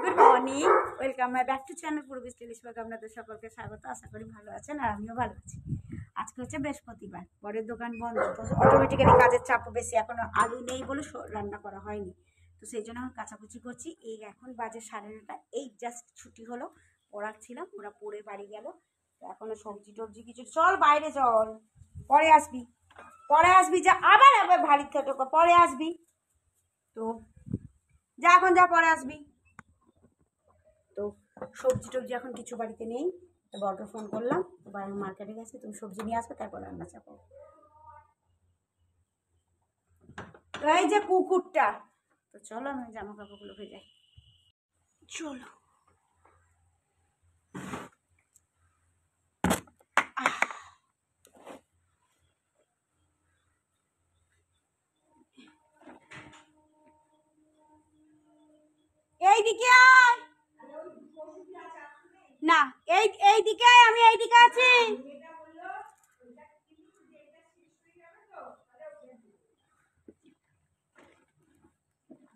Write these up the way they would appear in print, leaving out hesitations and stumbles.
Good morning, welcome my back to channel Purbi stylish ব্লগে আপনাদের সকলকে স্বাগত। আশা করি ভালো আছেন আর আমিও ভালো আছি। আজকে হচ্ছে বৃহস্পতিবার, পরের দোকান বন্ধ, তো অটোমেটিক্যালি কাজের চাপ বেশি। এখনো আলু নেই বলে রান্না করা হয়নি, তো সেই জন্য আমি কাচাকুচি করছি। এই এখন বাজে 9:30, এই জাস্ট ছুটি হলো, পড়াচ্ছিলাম, ওরা পড়ে বাড়ি গেল। তো এখনো সবজি টবজি কিছু, চল বাইরে চল, পরে আসবি, পরে আসবি, যা আবার আবার ভারী খেটো, পরে আসবি, তো যা এখন যা, পরে আসবি। তো সবজি টবজি এখন কিছু বাড়িতে নেই, তো বড়কে ফোন করলাম, তো বাইরে মার্কেটে গেছে, তুমি সবজি নিয়ে আসবে, তারপর রান্না চাপাবো। তো এই যে কুকুরটা, তো চলো আমি জামা কাপড়গুলো ভেজাই, চলো। এইদিকে আয় না, এইদিকে আয়, আমি এইদিকে আছি।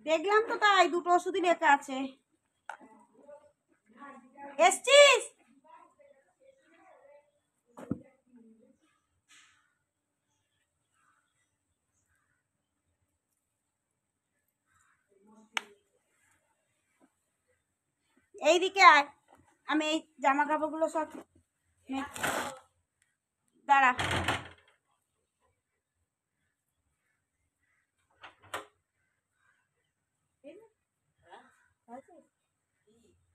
দেখলাম তো, তাই দুটো ওষুধই লেখা আছে। এসছিস? এইদিকে আয়, আমি এই জামা কাপড়গুলো সব দাঁড়া।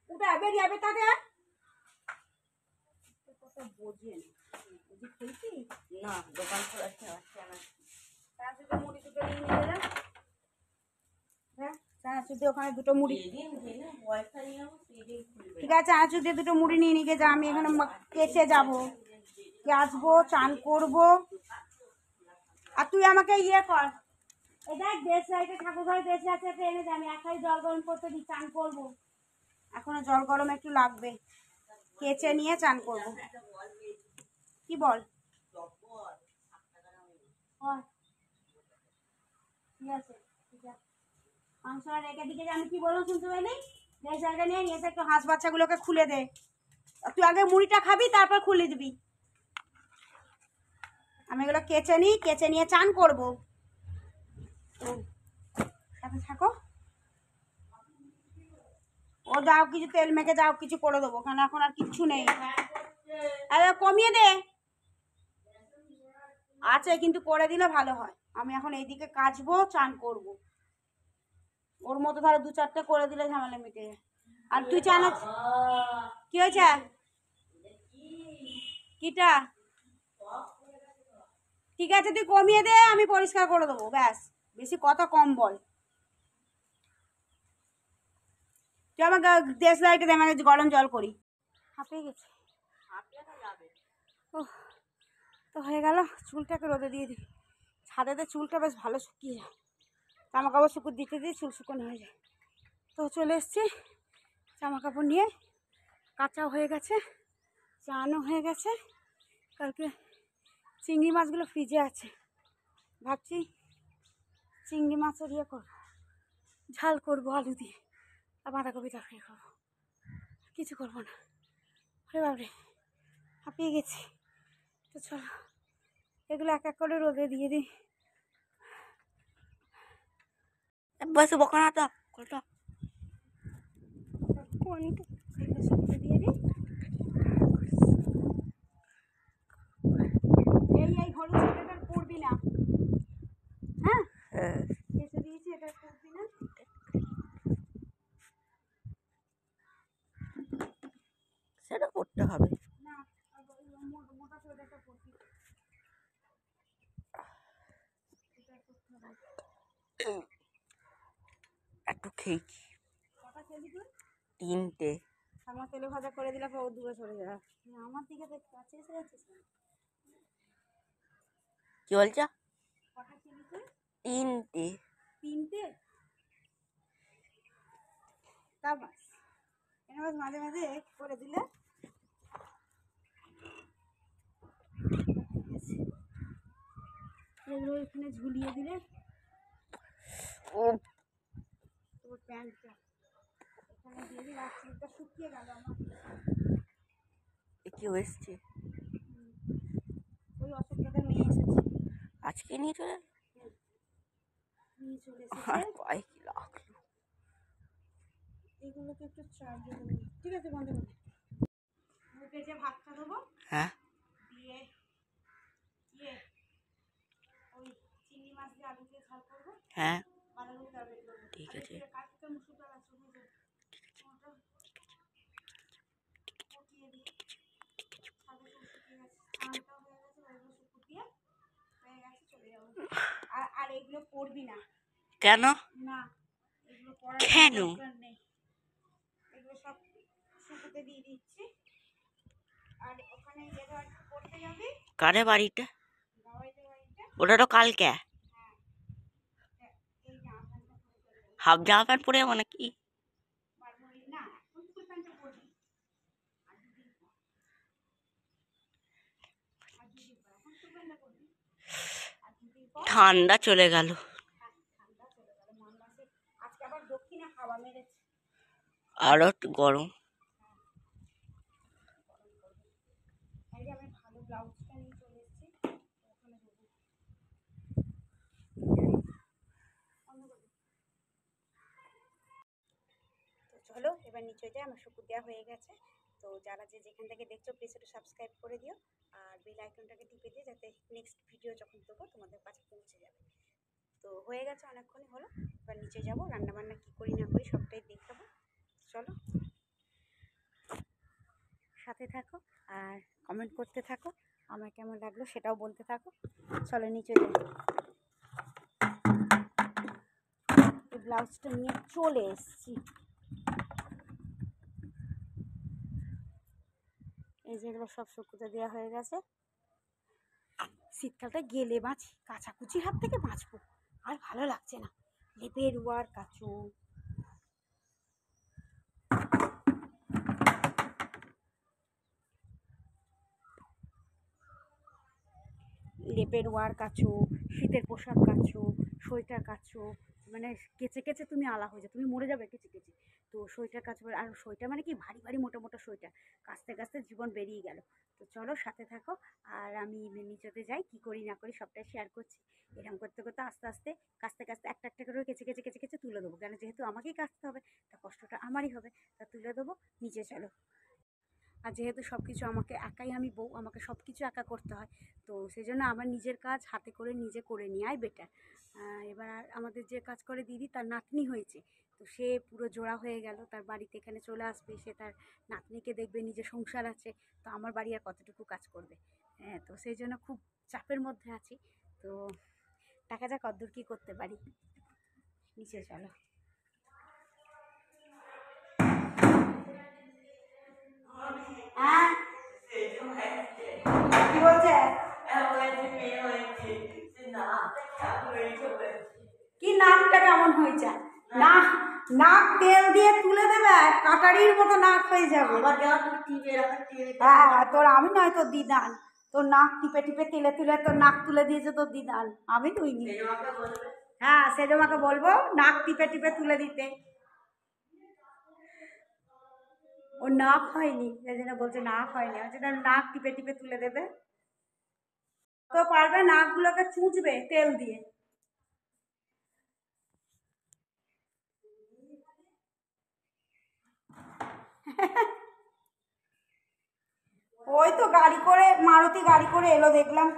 উঠা বেরিয়ে যাবে তাদের, বোঝেন না, দোকান খোলা মুড়ি দুটো নিয়ে নিয়ে যা। হ্যাঁ, চানাচুর দিয়ে ওখানে দুটো মুড়ি, ঠিক আছে, চানাচুর দিয়ে দুটো মুড়ি নিয়ে নিয়ে যা। আমি এখানে কেচে যাবো, আসবো, চান করবো, আর তুই আমাকে ইয়ে কর, এই দেখ দেশ রাইতে ঠাকুর ঘরে দেশে আছে, এনে দে, আমি একাই জল গরম করতে দিই, চান করবো। এখনো জল গরম একটু লাগবে, কেচে নিয়ে চান করবো। কি বল? ঠিক আছে, ঠিক আছে, মাংসটা রেখে দিকে, আমি কি বললাম শুনতে পাইনি? দেশ জায়গা নিয়ে এসে একটু হাঁস বাচ্চাগুলোকে খুলে দে। তুই আগে মুড়িটা খাবি, তারপর খুলে দিবি। আমি এগুলো কেচে নিই, কেচে নিয়ে চান করবো। তো সাথে থাকো, ও যাও কিছু তেল মেখে যাও, কিছু করে দেবো, কারণ এখন আর কিচ্ছু নেই। কমিয়ে দে, আছে কিন্তু করে দিলে ভালো হয়। আমি এখন এইদিকে কাচবো, চান করব, ওর মতো ধরো 2-4টে করে দিলে ঝামেলা মিটে যায়। আর তুই চানা, কি হয়েছে? কিটা? ঠিক আছে, তুই কমিয়ে দে, আমি পরিষ্কার করে দেবো, ব্যাস, বেশি কথা কম বল। তুই আমাকে দেশ লাইটে দে, আমাকে গরম জল করি, হাঁপিয়ে গেছে। ও, তো হয়ে গেল, চুলটাকে রোদে দিয়ে দিই। ছাদেতে চুলটা বেশ ভালো শুকিয়ে যায়, জামা কাপড় শুকুর দিতে দিয়ে চুল শুকনো হয়ে যায়। তো চলে এসছি, জামা কাপড় নিয়ে, কাঁচাও হয়ে গেছে, চানও হয়ে গেছে। কালকে চিংড়ি মাছগুলো ফ্রিজে আছে, ভাবছি চিংড়ি মাছের ইয়ে করবো, ঝাল করবো আলু দিয়ে, আর বাঁধাকপি তরকারি করবো, কিছু করবো না। হয়ে বাবরে, হাঁপিয়ে গেছি। তো চলো এগুলো এক এক করে রোদে দিয়ে দিই। বসে বকা না তো, দিয়ে দিই। এই হলুদ সেটা করবি না, হ্যাঁ, কেসে দিয়েছি, এটা করবি না। সেটা করতে হবে না, মোটা সোয়েটারটা করবি, একটু খেয়েছি। কটা খেলি তুই? 3টে। আমার তেলে ভাজা করে দিলে ও দূরে সরে যাবে। আমার দিকে দেখ, কাছে এসে যাচ্ছিস না। কি বলছ? কটা খেলি তুই? 3টে। 3টে? তা বাস, এনে মাঝে মাঝে করে দিলে এগুলো এখানে ঝুলিয়ে দিলে। ও ওর প্যান্টটা এখানে দিয়ে দিই, রাত্রিটা শুকিয়ে গেল আমার। কেউ এসছে? ওই অশোক দাদার মেয়ে এসেছে, আজকে নিয়ে চলে এসেছে। পায়ে কি লাগলো? এগুলোকে একটু চার্জে দেবো। ঠিক আছে, বন্ধ করে মুখে যে ভাতটা দেবো। হ্যাঁ, দিয়ে ওই চিংড়ি মাছ দিয়ে আলু দিয়ে ঝাল করবো। হ্যাঁ, বাঁধাকপি তরকারি করবো। ঠিক আছে। কালকে মুসুর ডাল আছে, ওটা ফুটিয়ে দিই। ছাদে ফুল শুকিয়ে গেছে, স্নানটাও হয়ে গেছে, ওইগুলো ফুটিয়ে হয়ে গেছে, চলে যাবো। আর এগুলো পড়বি না। কেন? না, এগুলো পড়ার কেন? দরকার নেই। এগুলো সব শুকুতে দিয়ে দিচ্ছি। আর ওখানে যেটা পড়তে যাবি, কারে বাড়িটা? গাওয়াইদের বাড়িটা। ওটা তো কালকে। হ্যাঁ, এই জামা প্যান্টটা পরে চলে যাবো। হাফ জামা প্যান্ট পরে যাবো নাকি? না, এখন ফুল প্যান্টটা পরবি। আর দুদিন পর, এখন ফুল প্যান্টটা পরবি। আর দুদিন পর ঠান্ডা চলে গেল। ঠান্ডা চলে গেল। মন মাসে আজকে আবার দক্ষিণে হাওয়া মেরেছে। আরো গরম। এই যে আমি ভালো ব্লাউজটা নিয়ে চলে এসেছি, ওখানে দেবো। তো চলো এবার নিচে যাই, আমার শুকুর দেওয়া হয়ে গেছে। তো যারা যেখান থেকে দেখছো প্লিজ একটু সাবস্ক্রাইব করে দিও, আর বেল আইকনটাকে টিপে দিও, যাতে নেক্সট ভিডিও যখন দেবো তোমাদের কাছে পৌঁছে যাবে। তো হয়ে গেছে, অনেকক্ষণই হলো। এবার নিচে যাবো, রান্নাবান্না কী করি না করি সবটাই দেখাবো। চলো সাথে থাকো আর কমেন্ট করতে থাকো, আমার কেমন লাগলো সেটাও বলতে থাকো। চলো নিচে যাই। এই ব্লাউজটা নিয়ে চলে এসেছি। এই যেগুলো সব শুকুতে দেওয়া হয়ে গেছে। শীতকালটা গেলে বাঁচি, কাচাকুচির হাত থেকে বাঁচবো, আর ভালো লাগছে না। লেপের ওয়ার কাচু, লেপের ওয়ার কাচো, শীতের পোশাক কাচো, সোয়েটার কাচো, মানে কেচে কেচে তুমি আলা হয়ে যাও, তুমি মরে যাবে কেচে কেচে। তো সোয়েটার কাচো, আর সোয়েটার মানে কি ভারী ভারী মোটা মোটা সোয়েটার, কাচতে কাচতে জীবন বেরিয়ে গেল। তো চলো সাথে থাকো, আর আমি নিচেতে যাই, কী করি না করি সবটাই শেয়ার করছি। এরকম করতে করতে আস্তে আস্তে কাচতে কাচতে একটা একটা করে কেচে কেচে কেচে কেচে তুলে দেবো, কেন যেহেতু আমাকেই কাচতে হবে, তা কষ্টটা আমারই হবে, তা তুলে দেবো। নিচে চলো। আর যেহেতু সব কিছু আমাকে একাই, আমি বউ, আমাকে সব কিছু একা করতে হয়, তো সেই জন্য আমার নিজের কাজ হাতে করে নিজে করে নেওয়াই বেটার। এবার আমাদের যে কাজ করে দিদি, তার নাতনি হয়েছে, তো সে পুরো জোড়া হয়ে গেল, তার বাড়িতে এখানে চলে আসবে, সে তার নাতনিকে দেখবে, নিজের সংসার আছে, তো আমার বাড়ি আর কতটুকু কাজ করবে। হ্যাঁ, তো সেই জন্য খুব চাপের মধ্যে আছি। তো দেখা যাক কতদূর কী করতে পারি। নিচে চলো। হ্যাঁ, কি বলছে? কি নাকটা কেমন হয়েছে? নাক নাক তেল দিয়ে তুলে দেবে, কাটারির মতো নাক হয়ে যাবে। হ্যাঁ, তোর আমি নয়, তোর দিদান, তোর নাক টিপে টিপে তেলে তুলে তোর নাক তুলে দিয়েছে তোর দিদান, আমি তুইনি। হ্যাঁ, সেজমাকে বলবো নাক টিপে টিপে তুলে দিতে। ওর নাক হয়নি, সেই জন্য বলছে নাক হয়নি, আমি যেটা নাক টিপে টিপে তুলে দেবে। তো পারবে নাকগুলোকে চুঁচবে তেল দিয়ে। ওই তো গাড়ি করে, মারুতি গাড়ি করে এলো দেখলাম।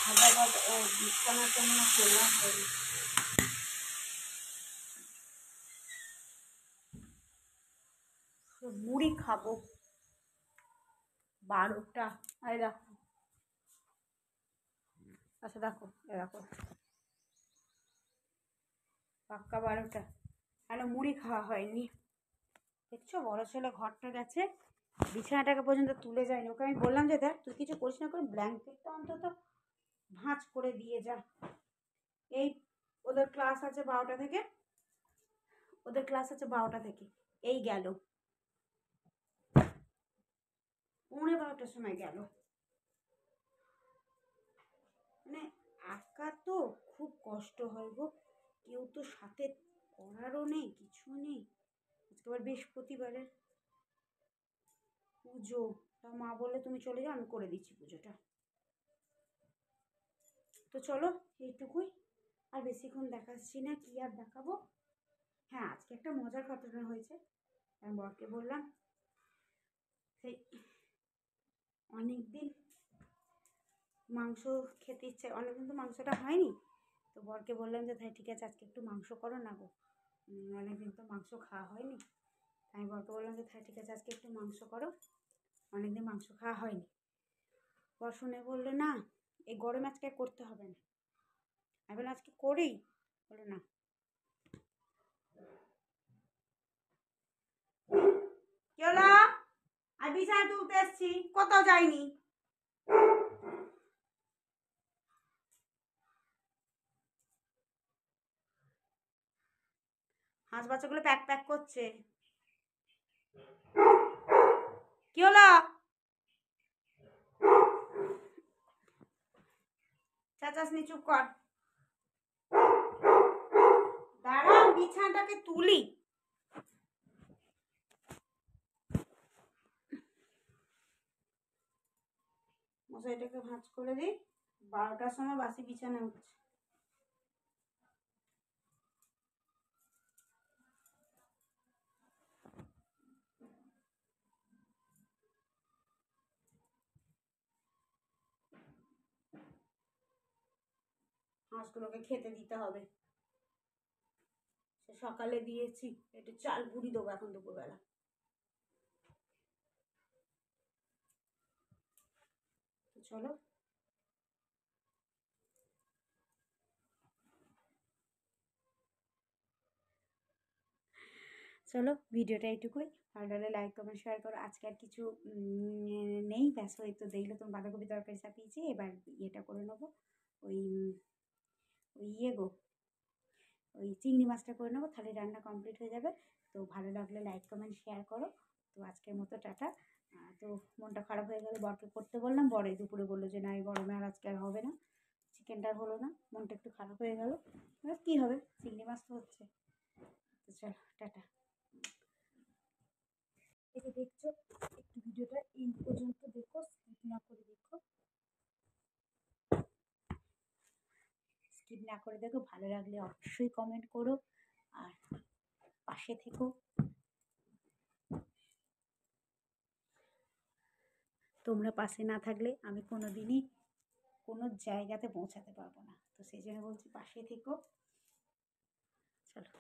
হাজার কথা ও বিছানা কেমন খোলা হয়নি। মুড়ি খাবো 12টা। এই দেখো, আচ্ছা দেখো, এ দেখো পাক্কা 12টা। এখনো মুড়ি খাওয়া হয়নি। দেখছো বড় ছেলে ঘরটা গেছে, বিছানাটাকে পর্যন্ত তুলে যায়নি। ওকে আমি বললাম যে দেখ তুই কিছু করিস না, করে ব্ল্যাঙ্কেটটা অন্তত ভাঁজ করে দিয়ে যা। এই ওদের ক্লাস আছে 12টা থেকে, এই গেল 12:15 সময় গেল। মানে একা তো খুব কষ্ট হয় গো, কেউ তো সাথে করারও নেই, কিছু নেই। আজকে আবার বৃহস্পতিবারের পুজো, তা মা বললে তুমি চলে যাও, আমি করে দিচ্ছি পুজোটা। তো চলো এইটুকুই, আর বেশিক্ষণ দেখাচ্ছি না, কি আর দেখাবো। হ্যাঁ আজকে একটা মজার ঘটনা হয়েছে। আমি বরকে বললাম সেই অনেকদিন মাংস খেতে ইচ্ছে, অনেকদিন তো মাংসটা হয়নি। তো বরকে বললাম যে তাই ঠিক আছে আজকে একটু মাংস করো না গো, অনেকদিন তো মাংস খাওয়া হয়নি। আমি বরকে বললাম যে তাই ঠিক আছে আজকে একটু মাংস করো, অনেকদিন মাংস খাওয়া হয়নি। বর শুনে বললো না এই গরমে আজকে করতে হবে না। আমি বললাম আজকে করি, বললো না। কি হলো? আমি বিছানা তুলতে এসছি, কোথাও যাইনি। হাঁস বাচ্চাগুলো প্যাক প্যাক করছে। কি হলো? চাচাসনি, চুপ কর। দাঁড়া বিছানাটাকে তুলি। মশাইটাকে ভাঁজ করে দিই, 12টার সময় বাসি বিছানা উঠছে। হাঁসগুলোকে খেতে দিতে হবে, সে সকালে দিয়েছি, একটু চাল গুঁড়ি দেবো এখন দুপুরবেলা। তো চলো চলো ভিডিওটা এইটুকুই। ভালো লাগলে লাইক কমেন্ট শেয়ার করো। আজকে আর কিছু নেই, ব্যাস ওই তো দেখলো তুমি বাঁধাকপি তরকারি চাপিয়েছি, এবার ইয়েটা করে নেবো, ওই ওই ইয়ে গো, ওই চিংড়ি মাছটা করে নেবো, তাহলে রান্না কমপ্লিট হয়ে যাবে। তো ভালো লাগলে লাইক কমেন্ট শেয়ার করো। তো আজকের মতো টাটা। তো মনটা খারাপ হয়ে গেল, বরকে করতে বললাম, বরে দুপুরে বললো যে না এই গরমে আর আজকে আর হবে না, চিকেনটা আর হলো না, মনটা একটু খারাপ হয়ে গেল। এবার কী হবে, চিংড়ি মাছ তো হচ্ছে। তো চলো টাটা। এটা দেখছো, একটু ভিডিওটা এই পর্যন্ত দেখো, স্কিপ না করে দেখো, স্কিপ না করে দেখো। ভালো লাগলে অবশ্যই কমেন্ট করো আর পাশে থেকো। তোমরা পাশে না থাকলে আমি কোনো দিনই কোনো জায়গাতে পৌঁছাতে পারবো না। তো সেই জন্য বলছি পাশে থেকো। চলো।